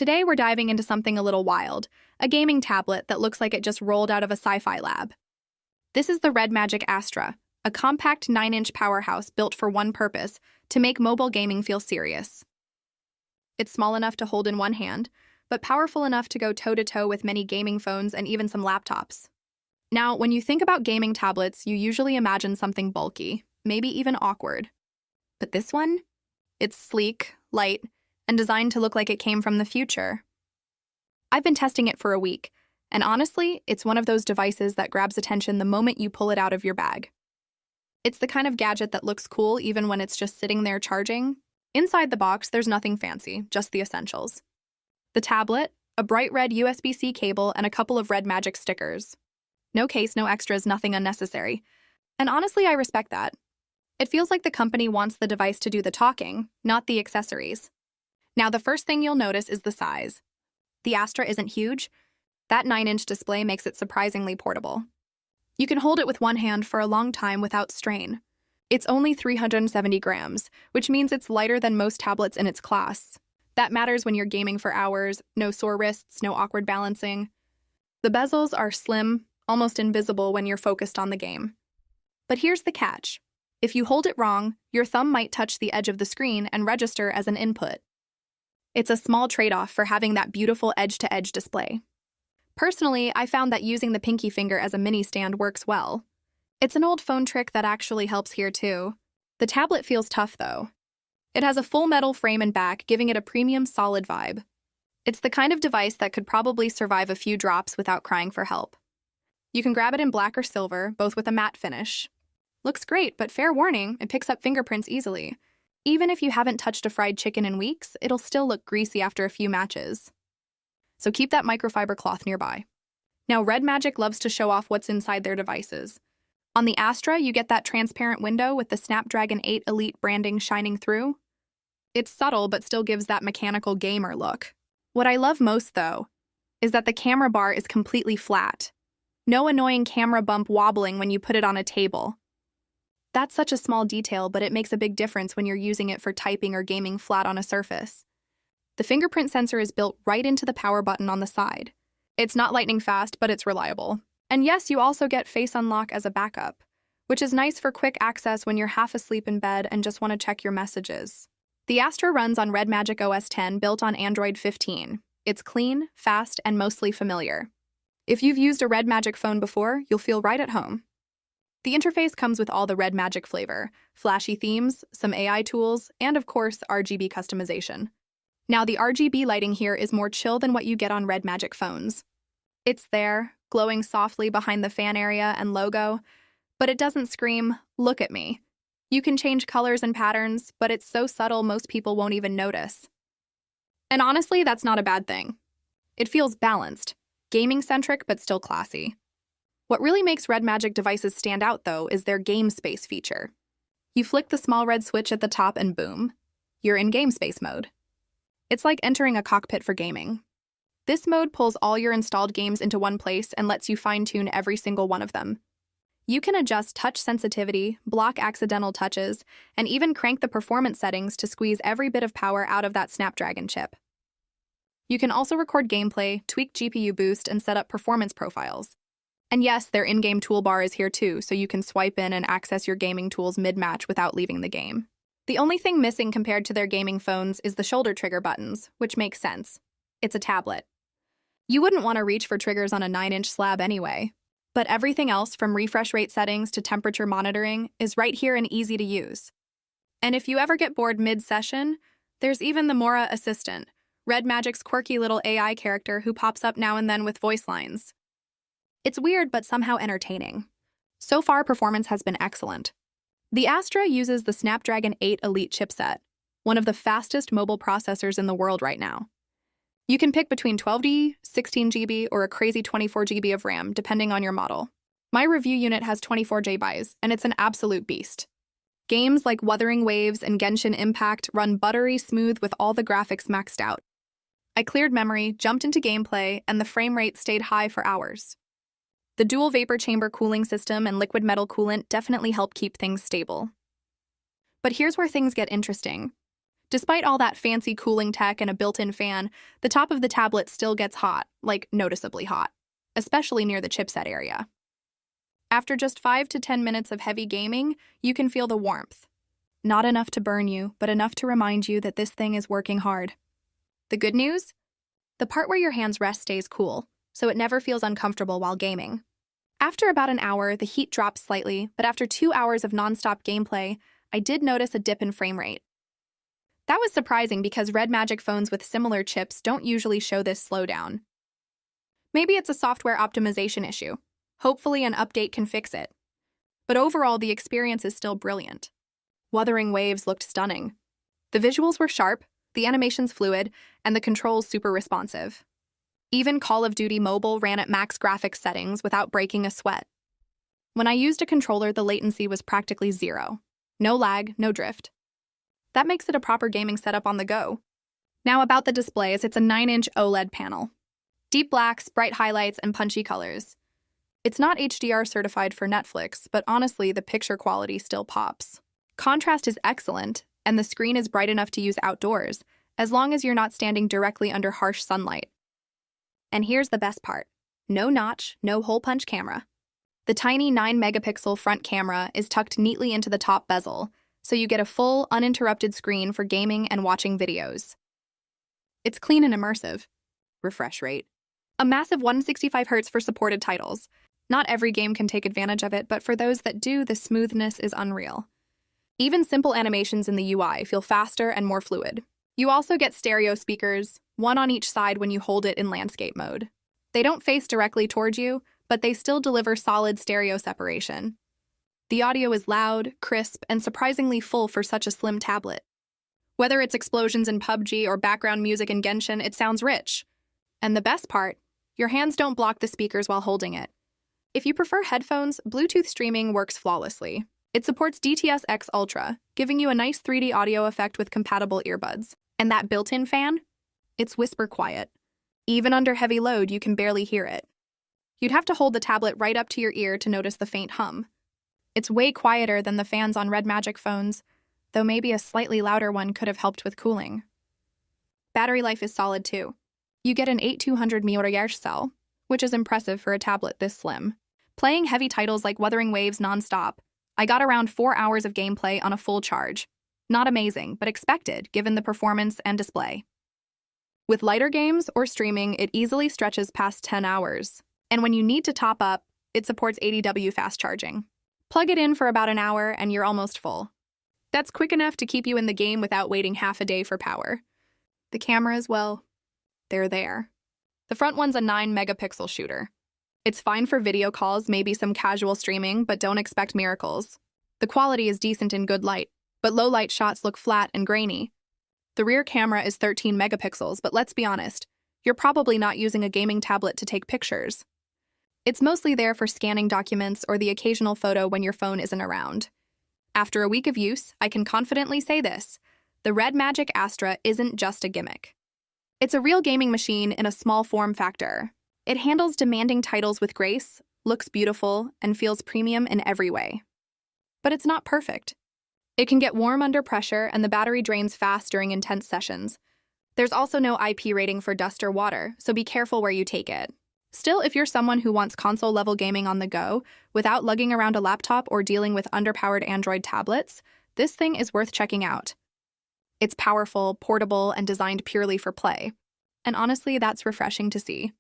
Today we're diving into something a little wild, a gaming tablet that looks like it just rolled out of a sci-fi lab. This is the RedMagic Astra, a compact 9-inch powerhouse built for one purpose, to make mobile gaming feel serious. It's small enough to hold in one hand, but powerful enough to go toe-to-toe with many gaming phones and even some laptops. Now, when you think about gaming tablets, you usually imagine something bulky, maybe even awkward. But this one? It's sleek, light, and designed to look like it came from the future. I've been testing it for a week, and honestly, it's one of those devices that grabs attention the moment you pull it out of your bag. It's the kind of gadget that looks cool even when it's just sitting there charging. Inside the box, there's nothing fancy, just the essentials. The tablet, a bright red USB-C cable, and a couple of RedMagic stickers. No case, no extras, nothing unnecessary. And honestly, I respect that. It feels like the company wants the device to do the talking, not the accessories. Now, the first thing you'll notice is the size. The Astra isn't huge. That 9-inch display makes it surprisingly portable. You can hold it with one hand for a long time without strain. It's only 370 grams, which means it's lighter than most tablets in its class. That matters when you're gaming for hours, no sore wrists, no awkward balancing. The bezels are slim, almost invisible when you're focused on the game. But here's the catch. If you hold it wrong, your thumb might touch the edge of the screen and register as an input. It's a small trade-off for having that beautiful edge-to-edge display. Personally, I found that using the pinky finger as a mini stand works well. It's an old phone trick that actually helps here too. The tablet feels tough though. It has a full metal frame and back, giving it a premium solid vibe. It's the kind of device that could probably survive a few drops without crying for help. You can grab it in black or silver, both with a matte finish. Looks great, but fair warning, it picks up fingerprints easily. Even if you haven't touched a fried chicken in weeks, it'll still look greasy after a few matches. So keep that microfiber cloth nearby. Now, RedMagic loves to show off what's inside their devices. On the Astra, you get that transparent window with the Snapdragon 8 Elite branding shining through. It's subtle, but still gives that mechanical gamer look. What I love most, though, is that the camera bar is completely flat. No annoying camera bump wobbling when you put it on a table. That's such a small detail, but it makes a big difference when you're using it for typing or gaming flat on a surface. The fingerprint sensor is built right into the power button on the side. It's not lightning fast, but it's reliable. And yes, you also get Face Unlock as a backup, which is nice for quick access when you're half asleep in bed and just want to check your messages. The Astra runs on RedMagic OS 10 built on Android 15. It's clean, fast, and mostly familiar. If you've used a RedMagic phone before, you'll feel right at home. The interface comes with all the RedMagic flavor, flashy themes, some AI tools, and of course, RGB customization. Now, the RGB lighting here is more chill than what you get on RedMagic phones. It's there, glowing softly behind the fan area and logo, but it doesn't scream, "Look at me." You can change colors and patterns, but it's so subtle most people won't even notice. And honestly, that's not a bad thing. It feels balanced, gaming-centric, but still classy. What really makes RedMagic devices stand out, though, is their game space feature. You flick the small red switch at the top and boom, you're in game space mode. It's like entering a cockpit for gaming. This mode pulls all your installed games into one place and lets you fine-tune every single one of them. You can adjust touch sensitivity, block accidental touches, and even crank the performance settings to squeeze every bit of power out of that Snapdragon chip. You can also record gameplay, tweak GPU boost, and set up performance profiles. And yes, their in-game toolbar is here too, so you can swipe in and access your gaming tools mid-match without leaving the game. The only thing missing compared to their gaming phones is the shoulder trigger buttons, which makes sense. It's a tablet. You wouldn't want to reach for triggers on a 9-inch slab anyway. But everything else, from refresh rate settings to temperature monitoring, is right here and easy to use. And if you ever get bored mid-session, there's even the Mora Assistant, RedMagic's quirky little AI character who pops up now and then with voice lines. It's weird, but somehow entertaining. So far, performance has been excellent. The Astra uses the Snapdragon 8 Elite chipset, one of the fastest mobile processors in the world right now. You can pick between 12GB, 16GB, or a crazy 24GB of RAM, depending on your model. My review unit has 24GB, and it's an absolute beast. Games like Wuthering Waves and Genshin Impact run buttery smooth with all the graphics maxed out. I cleared memory, jumped into gameplay, and the frame rate stayed high for hours. The dual vapor chamber cooling system and liquid metal coolant definitely help keep things stable. But here's where things get interesting. Despite all that fancy cooling tech and a built-in fan, the top of the tablet still gets hot, like noticeably hot, especially near the chipset area. After just 5 to 10 minutes of heavy gaming, you can feel the warmth. Not enough to burn you, but enough to remind you that this thing is working hard. The good news? The part where your hands rest stays cool, so it never feels uncomfortable while gaming. After about an hour, the heat drops slightly, but after 2 hours of non-stop gameplay, I did notice a dip in frame rate. That was surprising because RedMagic phones with similar chips don't usually show this slowdown. Maybe it's a software optimization issue. Hopefully an update can fix it. But overall, the experience is still brilliant. Wuthering Waves looked stunning. The visuals were sharp, the animations fluid, and the controls super responsive. Even Call of Duty Mobile ran at max graphics settings without breaking a sweat. When I used a controller, the latency was practically zero. No lag, no drift. That makes it a proper gaming setup on the go. Now about the displays, it's a 9-inch OLED panel. Deep blacks, bright highlights, and punchy colors. It's not HDR certified for Netflix, but honestly, the picture quality still pops. Contrast is excellent, and the screen is bright enough to use outdoors, as long as you're not standing directly under harsh sunlight. And here's the best part. No notch, no hole punch camera. The tiny 9-megapixel front camera is tucked neatly into the top bezel, so you get a full, uninterrupted screen for gaming and watching videos. It's clean and immersive. Refresh rate. A massive 165Hz for supported titles. Not every game can take advantage of it, but for those that do, the smoothness is unreal. Even simple animations in the UI feel faster and more fluid. You also get stereo speakers, one on each side when you hold it in landscape mode. They don't face directly towards you, but they still deliver solid stereo separation. The audio is loud, crisp, and surprisingly full for such a slim tablet. Whether it's explosions in PUBG or background music in Genshin, it sounds rich. And the best part, your hands don't block the speakers while holding it. If you prefer headphones, Bluetooth streaming works flawlessly. It supports DTS-X Ultra, giving you a nice 3D audio effect with compatible earbuds. And that built-in fan? It's whisper quiet. Even under heavy load, you can barely hear it. You'd have to hold the tablet right up to your ear to notice the faint hum. It's way quieter than the fans on RedMagic phones, though maybe a slightly louder one could have helped with cooling. Battery life is solid too. You get an 8200 mAh cell, which is impressive for a tablet this slim. Playing heavy titles like Wuthering Waves non-stop, I got around 4 hours of gameplay on a full charge. Not amazing, but expected given the performance and display. With lighter games or streaming, it easily stretches past 10 hours. And when you need to top up, it supports 80W fast charging. Plug it in for about an hour and you're almost full. That's quick enough to keep you in the game without waiting half a day for power. The cameras, well, they're there. The front one's a 9-megapixel shooter. It's fine for video calls, maybe some casual streaming, but don't expect miracles. The quality is decent in good light, but low light shots look flat and grainy. The rear camera is 13 megapixels, but let's be honest, you're probably not using a gaming tablet to take pictures. It's mostly there for scanning documents or the occasional photo when your phone isn't around. After a week of use, I can confidently say this: the RedMagic Astra isn't just a gimmick. It's a real gaming machine in a small form factor. It handles demanding titles with grace, looks beautiful, and feels premium in every way. But it's not perfect. It can get warm under pressure and the battery drains fast during intense sessions. There's also no IP rating for dust or water, so be careful where you take it. Still, if you're someone who wants console-level gaming on the go, without lugging around a laptop or dealing with underpowered Android tablets, this thing is worth checking out. It's powerful, portable, and designed purely for play. And honestly, that's refreshing to see.